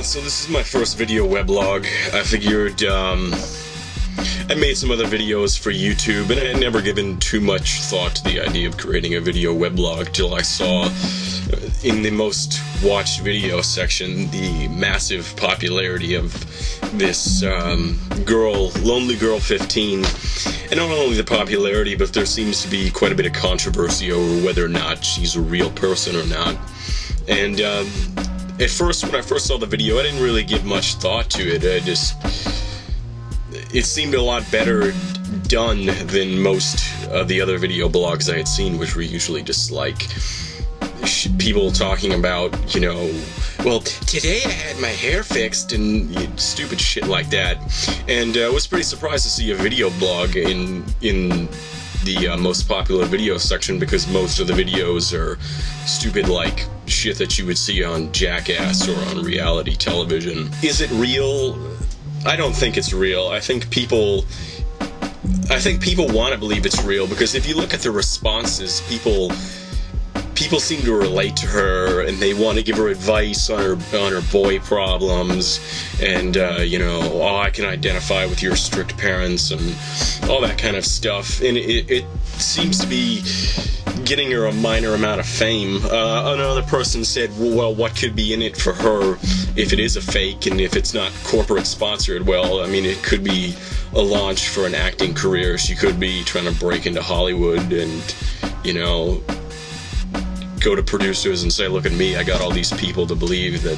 So this is my first video weblog. I figured I made some other videos for YouTube, and I had never given too much thought to the idea of creating a video weblog till I saw in the most watched video section the massive popularity of this girl, Lonely Girl 15. And not only the popularity, but there seems to be quite a bit of controversy over whether or not she's a real person or not. And at first, when I first saw the video, I didn't really give much thought to it. It seemed a lot better done than most of the other video blogs I had seen, which were usually just like people talking about, you know, well, today I had my hair fixed and stupid shit like that. And I was pretty surprised to see a video blog in the most popular video section, because most of the videos are stupid like shit that you would see on Jackass or on reality television. Is it real? I don't think it's real. I think people want to believe it's real, because if you look at the responses, people seem to relate to her, and they want to give her advice on her boy problems, and you know, oh, I can identify with your strict parents and all that kind of stuff. And it seems to be getting her a minor amount of fame. Another person said, well, what could be in it for her if it is a fake and if it's not corporate sponsored? Well, I mean, it could be a launch for an acting career. She could be trying to break into Hollywood and, you know, go to producers and say, look at me, I got all these people to believe that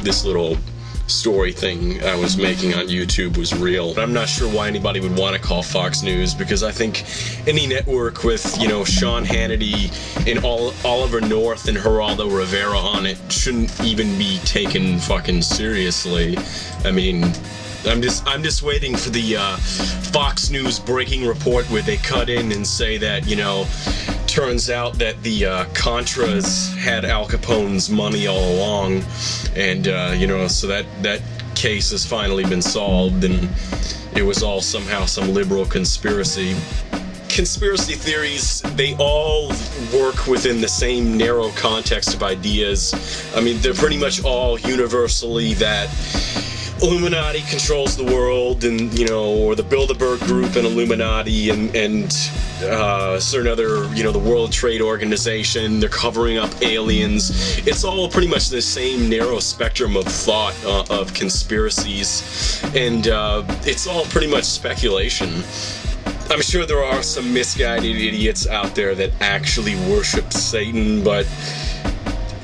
this little story thing I was making on YouTube was real. But I'm not sure why anybody would want to call Fox News, because I think any network with, you know, Sean Hannity and Oliver North and Geraldo Rivera on it shouldn't even be taken fucking seriously. I mean, I'm just waiting for the Fox News breaking report where they cut in and say that, you know, turns out that the Contras had Al Capone's money all along, and you know, so that case has finally been solved, and it was all somehow some liberal conspiracy. Conspiracy theories, they all work within the same narrow context of ideas. I mean, they're pretty much all universally that Illuminati controls the world, and, you know, or the Bilderberg Group and Illuminati and certain other, you know, the World Trade Organization, they're covering up aliens. It's all pretty much the same narrow spectrum of thought of conspiracies, and it's all pretty much speculation. I'm sure there are some misguided idiots out there that actually worship Satan, but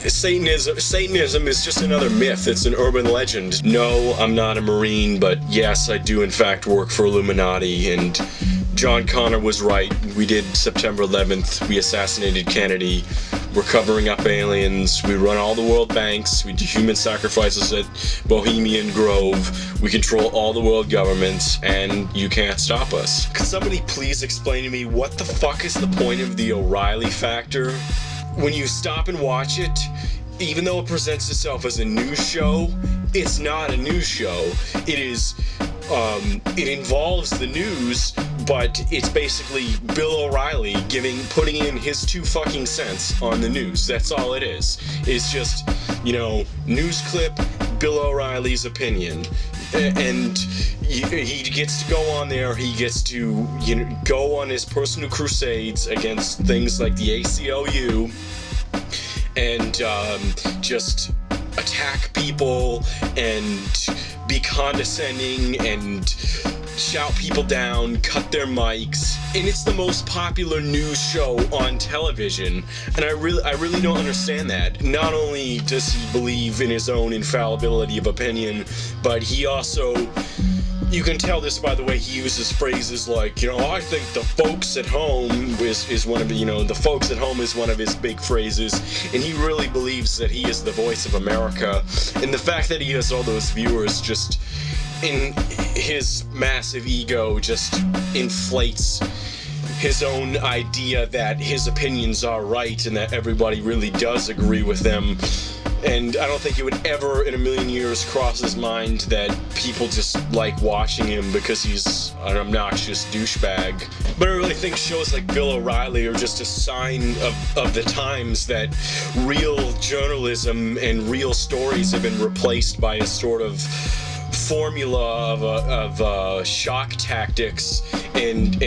Satanism is just another myth. It's an urban legend. No, I'm not a Marine, but yes, I do in fact work for Illuminati, and John Connor was right. We did September 11th. We assassinated Kennedy. We're covering up aliens. We run all the world banks. We do human sacrifices at Bohemian Grove. We control all the world governments, and you can't stop us. Could somebody please explain to me what the fuck is the point of the O'Reilly factor? When you stop and watch it, even though it presents itself as a news show, it's not a news show. It is, it involves the news, but it's basically Bill O'Reilly putting in his 2 fucking cents on the news. That's all it is. It's just, you know, news clip, Bill O'Reilly's opinion. And he gets to go on there, he gets to, you know, go on his personal crusades against things like the ACLU and just attack people and be condescending and shout people down, cut their mics, and it's the most popular news show on television, and I really don't understand that. Not only does he believe in his own infallibility of opinion, but he also, you can tell this by the way he uses phrases like, you know, I think the folks at home is one of the, you know, the folks at home is one of his big phrases, and he really believes that he is the voice of America, and the fact that he has all those viewers just in his massive ego just inflates his own idea that his opinions are right and that everybody really does agree with them. And I don't think it would ever in a million years cross his mind that people just like watching him because he's an obnoxious douchebag. But I really think shows like Bill O'Reilly are just a sign of the times, that real journalism and real stories have been replaced by a sort of formula of shock tactics and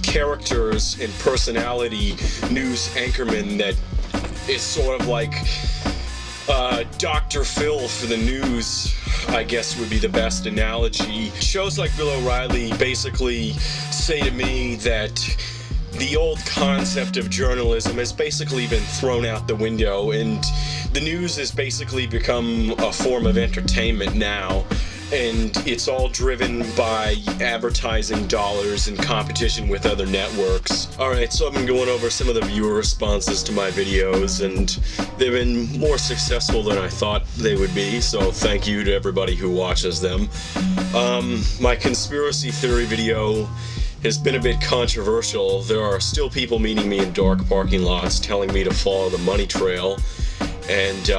characters and personality news anchormen that is sort of like Dr. Phil for the news, I guess would be the best analogy. Shows like Bill O'Reilly basically say to me that the old concept of journalism has basically been thrown out the window, and the news has basically become a form of entertainment now. And it's all driven by advertising dollars and competition with other networks. Alright, so I've been going over some of the viewer responses to my videos, and they've been more successful than I thought they would be, so thank you to everybody who watches them. My conspiracy theory video has been a bit controversial. There are still people meeting me in dark parking lots telling me to follow the money trail, and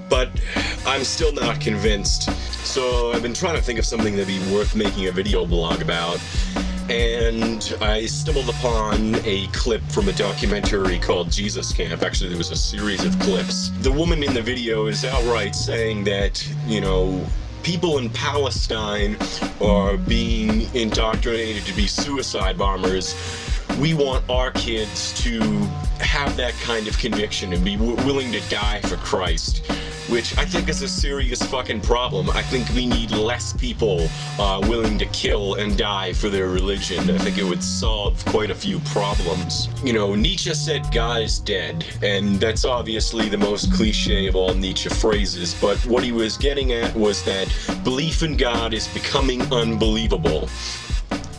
but I'm still not convinced. So I've been trying to think of something that'd be worth making a video blog about, and I stumbled upon a clip from a documentary called Jesus Camp. Actually, there was a series of clips. The woman in the video is outright saying that, you know, people in Palestine are being indoctrinated to be suicide bombers. We want our kids to have that kind of conviction and be willing to die for Christ, which I think is a serious fucking problem. I think we need less people willing to kill and die for their religion. I think it would solve quite a few problems. You know, Nietzsche said God is dead, and that's obviously the most cliche of all Nietzsche phrases, but what he was getting at was that belief in God is becoming unbelievable.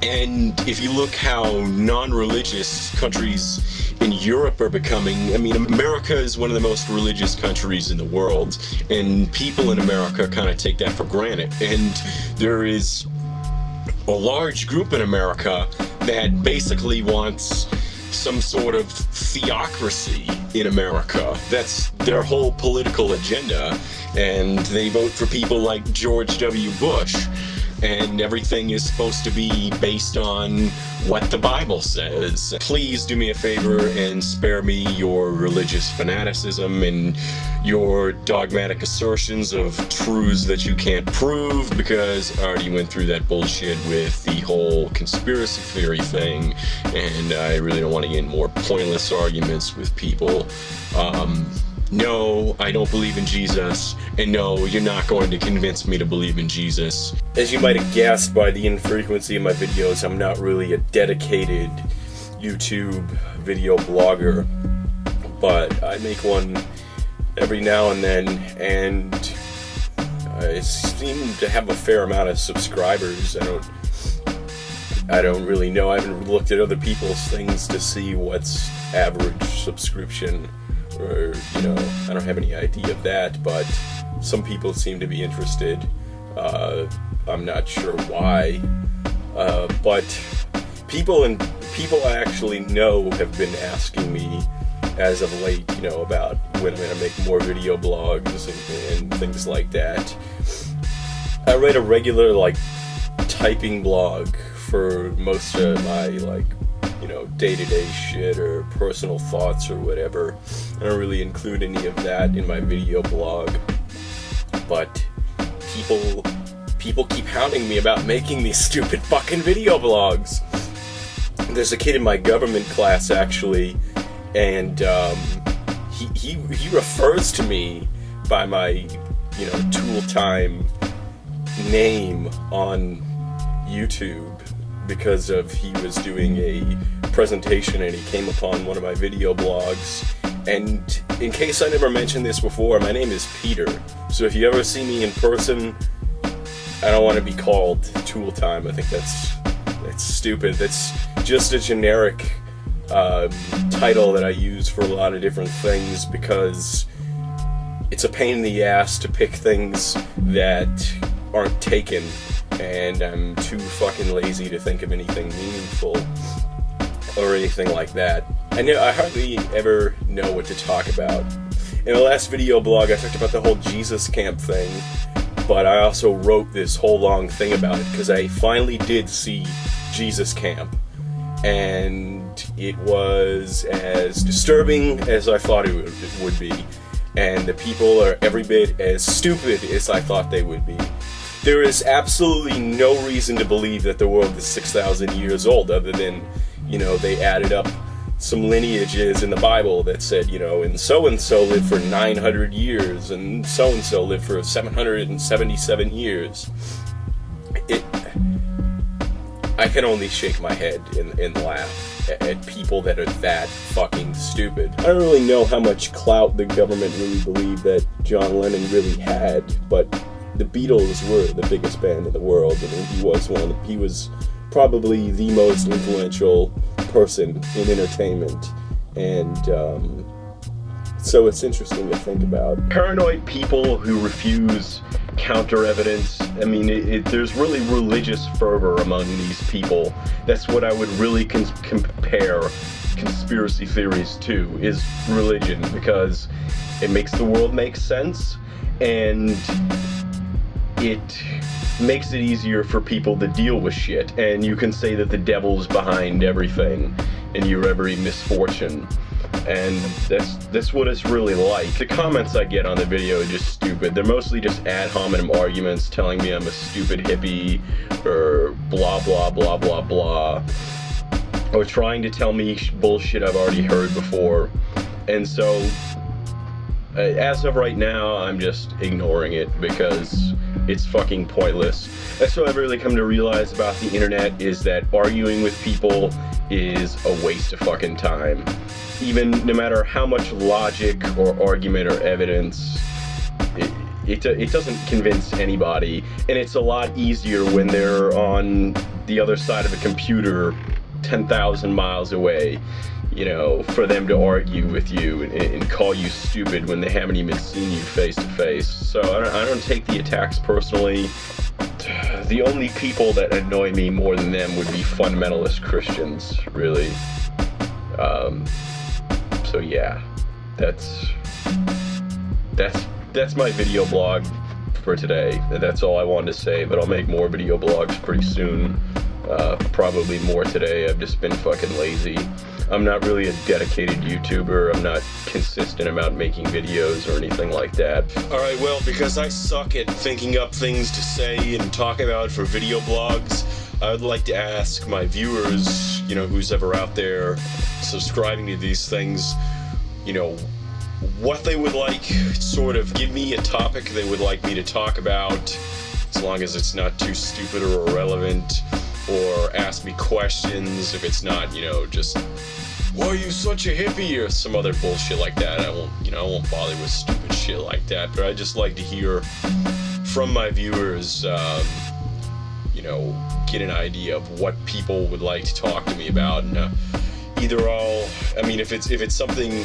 And if you look how non-religious countries in Europe are becoming, I mean, America is one of the most religious countries in the world, and people in America kind of take that for granted. And there is a large group in America that basically wants some sort of theocracy in America. That's their whole political agenda, and they vote for people like George W. Bush. And everything is supposed to be based on what the Bible says. Please do me a favor and spare me your religious fanaticism and your dogmatic assertions of truths that you can't prove, because I already went through that bullshit with the whole conspiracy theory thing, and I really don't want to get in more pointless arguments with people. No, I don't believe in Jesus, and no, you're not going to convince me to believe in Jesus. As you might have guessed by the infrequency of my videos, I'm not really a dedicated YouTube video blogger, but I make one every now and then, and I seem to have a fair amount of subscribers. I don't really know. I haven't looked at other people's things to see what's average subscription, or, you know, I don't have any idea of that, but some people seem to be interested. I'm not sure why, but people I actually know have been asking me as of late, you know, about when I'm gonna make more video blogs and things like that. I write a regular, like, typing blog for most of my, like, you know, day-to-day shit or personal thoughts or whatever. I don't really include any of that in my video blog, but people keep hounding me about making these stupid fucking video blogs. There's a kid in my government class, actually, and he refers to me by my, you know, Tool Time name on YouTube, because of he was doing a presentation and he came upon one of my video blogs. And in case I never mentioned this before, my name is Peter. So if you ever see me in person, I don't want to be called Tool Time. I think that's stupid. That's just a generic title that I use for a lot of different things, because it's a pain in the ass to pick things that aren't taken, and I'm too fucking lazy to think of anything meaningful. or anything like that. I hardly ever know what to talk about. In the last video blog, I talked about the whole Jesus camp thing, but I also wrote this whole long thing about it because I finally did see Jesus camp, and it was as disturbing as I thought it would be, and the people are every bit as stupid as I thought they would be. There is absolutely no reason to believe that the world is 6,000 years old, other than, you know, they added up some lineages in the Bible that said, you know, and so-and-so lived for 900 years, and so-and-so lived for 777 years. I can only shake my head and laugh at people that are that fucking stupid. I don't really know how much clout the government really believed that John Lennon really had, but the Beatles were the biggest band in the world, and he was probably the most influential person in entertainment, and so it's interesting to think about. Paranoid people who refuse counter evidence. I mean, there's really religious fervor among these people. That's what I would really compare conspiracy theories to, is religion, because it makes the world make sense, and it makes it easier for people to deal with shit, and you can say that the devil's behind everything and your every misfortune, and that's what it's really like. The comments I get on the video are just stupid. They're mostly just ad hominem arguments telling me I'm a stupid hippie, or blah blah blah blah blah, or trying to tell me bullshit I've already heard before. And so as of right now, I'm just ignoring it because it's fucking pointless. That's what I've really come to realize about the internet, is that arguing with people is a waste of fucking time. Even no matter how much logic or argument or evidence, it doesn't convince anybody, and it's a lot easier when they're on the other side of a computer 10,000 miles away, you know, for them to argue with you and call you stupid when they haven't even seen you face to face. So I don't take the attacks personally. The only people that annoy me more than them would be fundamentalist Christians, really. So yeah, that's my video blog for today. That's all I wanted to say, but I'll make more video blogs pretty soon. Probably more today. I've just been fucking lazy. I'm not really a dedicated YouTuber. I'm not consistent about making videos or anything like that. Alright, well, because I suck at thinking up things to say and talk about for video blogs, I would like to ask my viewers, you know, who's ever out there subscribing to these things, you know, what they would like. Sort of give me a topic they would like me to talk about, as long as it's not too stupid or irrelevant, or ask me questions if it's not, you know, just, why are you such a hippie, or some other bullshit like that. I won't bother with stupid shit like that, but I just like to hear from my viewers, you know, get an idea of what people would like to talk to me about, and if it's something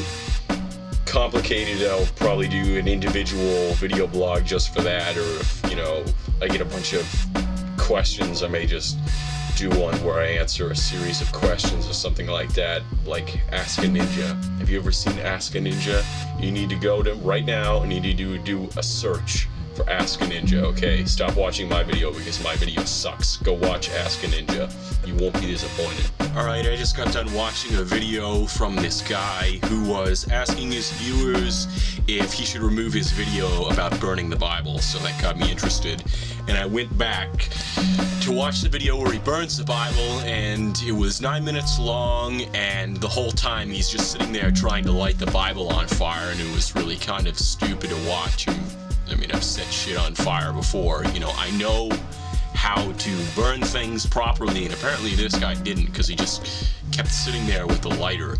complicated, I'll probably do an individual video blog just for that, or if, you know, I get a bunch of questions, I may just do one where I answer a series of questions or something like that, like Ask a Ninja. Have you ever seen Ask a Ninja? You need to go to right now and you need to do a search for Ask a Ninja, okay? Stop watching my video because my video sucks. Go watch Ask a Ninja. You won't be disappointed. Alright, I just got done watching a video from this guy who was asking his viewers if he should remove his video about burning the Bible, so that got me interested. And I went back to watch the video where he burns the Bible, and it was 9 minutes long, and the whole time he's just sitting there trying to light the Bible on fire, and it was really kind of stupid to watch him. I mean, I've set shit on fire before, you know, I know how to burn things properly, and apparently this guy didn't, because he just kept sitting there with the lighter.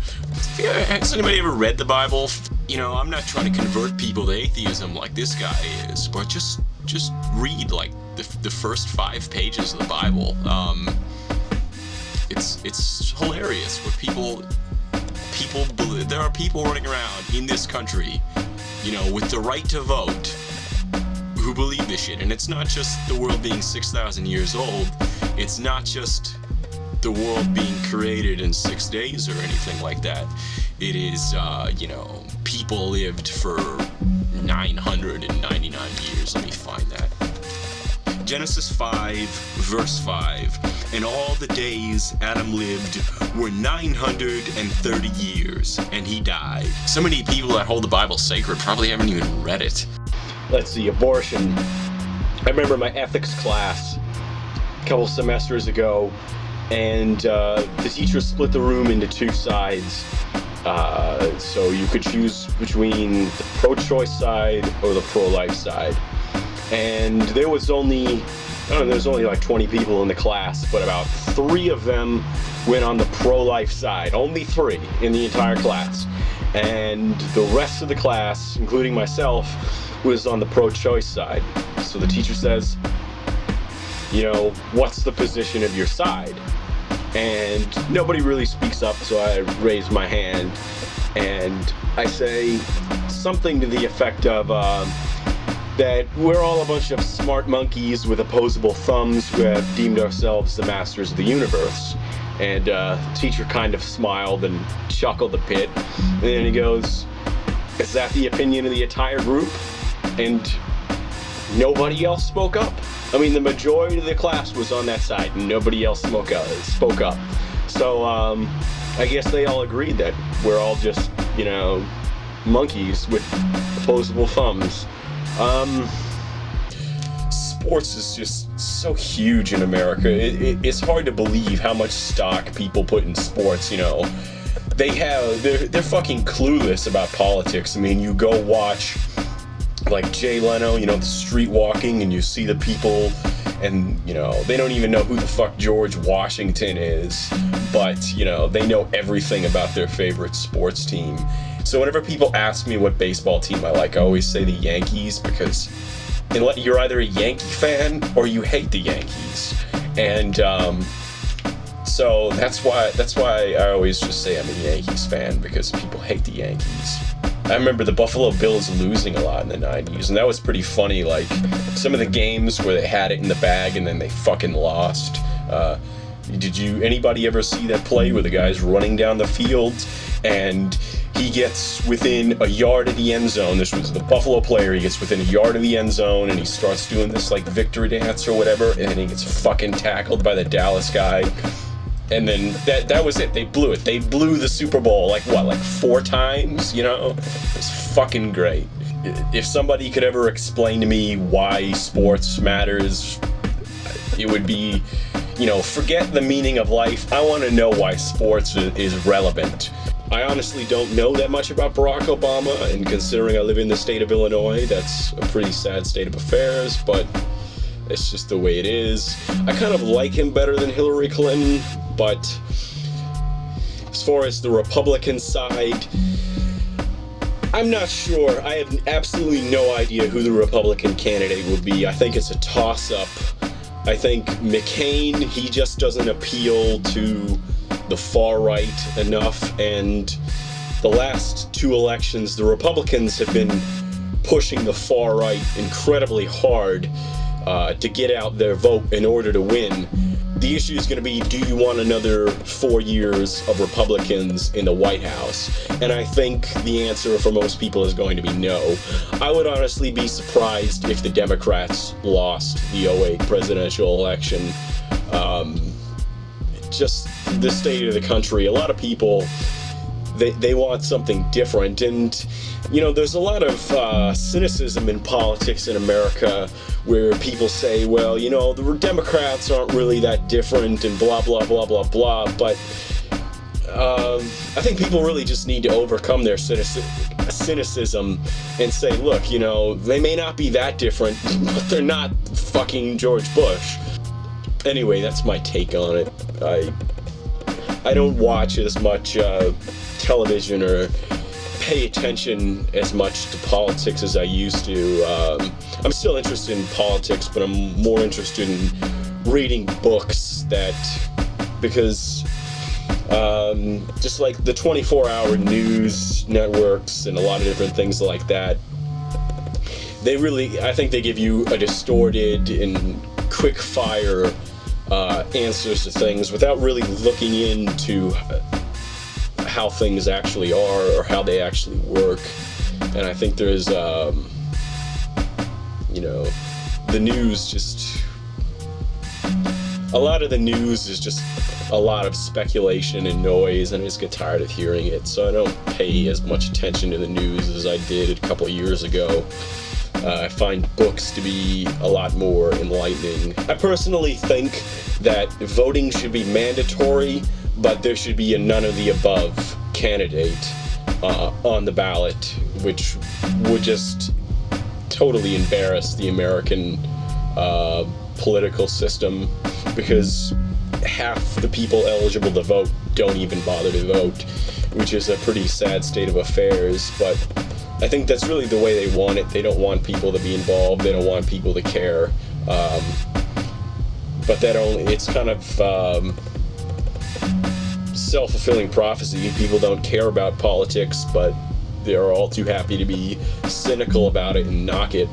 Has anybody ever read the Bible? You know, I'm not trying to convert people to atheism like this guy is, but just read, like, the first 5 pages of the Bible. It's hilarious what people believe. There are people running around in this country, you know, with the right to vote, who believe this shit. And it's not just the world being 6,000 years old. It's not just the world being created in 6 days or anything like that. It is, people lived for 999 years. Let me find that. Genesis 5, verse 5. And all the days Adam lived were 930 years, and he died. So many people that hold the Bible sacred probably haven't even read it. Let's see, abortion. I remember my ethics class a couple semesters ago, and the teacher split the room into two sides. So you could choose between the pro-choice side or the pro-life side. And there was only like 20 people in the class, but about 3 of them went on the pro-life side. Only 3 in the entire class. And the rest of the class, including myself, was on the pro-choice side. So the teacher says, what's the position of your side? And nobody really speaks up, so I raise my hand and I say something to the effect of that we're all a bunch of smart monkeys with opposable thumbs who have deemed ourselves the masters of the universe. And the teacher kind of smiled and chuckled a bit, and then he goes, "Is that the opinion of the entire group?" And nobody else spoke up. I mean, the majority of the class was on that side, and nobody else spoke up. So, I guess they all agreed that we're all just, monkeys with opposable thumbs. Sports is just so huge in America. It's hard to believe how much stock people put in sports, They're fucking clueless about politics. I mean, you go watch like Jay Leno, the street walking, and you see the people, and they don't even know who the fuck George Washington is, but they know everything about their favorite sports team. So whenever people ask me what baseball team I like, I always say the Yankees, because you're either a Yankee fan or you hate the Yankees. And so that's why I always just say I'm a Yankees fan, because people hate the Yankees. I remember the Buffalo Bills losing a lot in the 90s, and that was pretty funny. Like, some of the games where they had it in the bag and then they fucking lost. Anybody ever see that play where the guy's running down the field and he gets within a yard of the end zone? This was the Buffalo player. He gets within a yard of the end zone and he starts doing this like victory dance or whatever, and then he gets fucking tackled by the Dallas guy. And then that was it. They blew it. They blew the Super Bowl like 4 times, It was fucking great. If somebody could ever explain to me why sports matters, it would be, forget the meaning of life. I want to know why sports is relevant. I honestly don't know that much about Barack Obama, and considering I live in the state of Illinois, that's a pretty sad state of affairs, but it's just the way it is. I kind of like him better than Hillary Clinton, but as far as the Republican side, I'm not sure. I have absolutely no idea who the Republican candidate will be. I think it's a toss-up. I think McCain, he just doesn't appeal to the far right enough, and the last 2 elections, the Republicans have been pushing the far right incredibly hard to get out their vote in order to win. The issue is going to be, do you want another 4 years of Republicans in the White House? And I think the answer for most people is going to be no. I would honestly be surprised if the Democrats lost the 2008 presidential election. Just the state of the country, a lot of people, they want something different, and there's a lot of cynicism in politics in America where people say, well, the Democrats aren't really that different and blah blah blah blah blah, but I think people really just need to overcome their cynicism and say, look, they may not be that different, but they're not fucking George Bush. Anyway, that's my take on it. I don't watch as much television or pay attention as much to politics as I used to. I'm still interested in politics, but I'm more interested in reading books because just like the 24-hour news networks and a lot of different things like that, I think they give you a distorted and quick-fire answers to things without really looking into how things actually are or how they actually work. And I think there's, the news just... A lot of the news is just a lot of speculation and noise, and I just get tired of hearing it, so I don't pay as much attention to the news as I did a couple years ago. I find books to be a lot more enlightening. I personally think that voting should be mandatory, but there should be a none of the above candidate on the ballot, which would just totally embarrass the American political system, because half the people eligible to vote don't even bother to vote, which is a pretty sad state of affairs. But I think that's really the way they want it. They don't want people to be involved. They don't want people to care. But it's kind of self-fulfilling prophecy. People don't care about politics, but they're all too happy to be cynical about it and knock it.